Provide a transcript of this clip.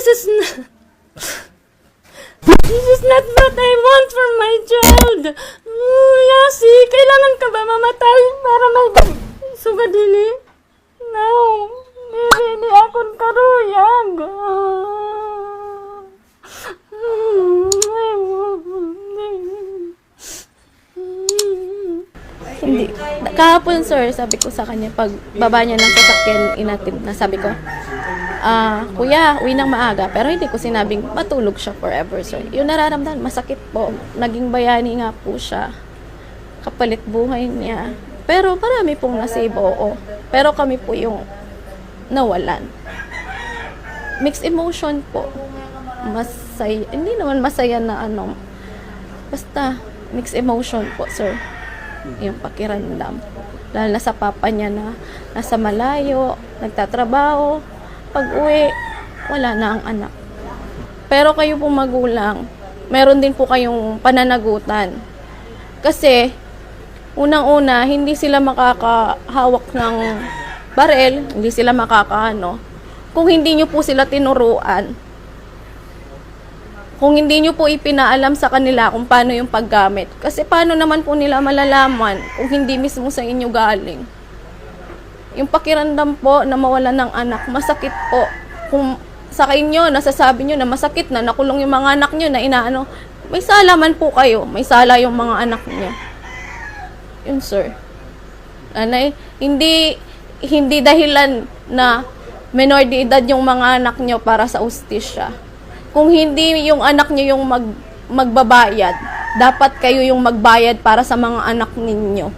this is not, this is not what I want for my child. Yasi, kailangan ka ba mamatay para may sugad dili? No, hindi akong karuyag. Hindi. Kahapon, sir, sabi ko sa kanya, pag baba niya ng sasakyan, inatid na, sabi ko, kuya, uwi ng maaga. Pero hindi ko sinabing matulog siya forever, sir. Yung nararamdaman, masakit po. Naging bayani nga po siya. Kapalit buhay niya. Pero marami pong nasave, oo. Pero kami po yung nawalan. Mixed emotion po. Masaya, hindi naman masaya na ano. Basta, mixed emotion po, sir. Yung pakiramdam. Dahil nasa papa niya na nasa malayo, nagtatrabaho. Pag uwi, wala na ang anak. Pero kayo po magulang, meron din po kayong pananagutan. Kasi, unang-una, hindi sila makakahawak ng barel, hindi sila makakaano. Kung hindi nyo po sila tinuruan, kung hindi nyo po ipinaalam sa kanila kung paano yung paggamit. Kasi paano naman po nila malalaman kung hindi mismo sa inyo galing. Yung pakiramdam po na mawalan ng anak, masakit po. Kung sa inyo, nasasabi nyo na masakit na, nakulong yung mga anak nyo na inaano, may sala man po kayo, may sala yung mga anak nyo. Yun, sir. Anay, hindi dahilan na menor de edad yung mga anak nyo para sa ustisya. Kung hindi yung anak nyo yung magbabayad, dapat kayo yung magbayad para sa mga anak ninyo.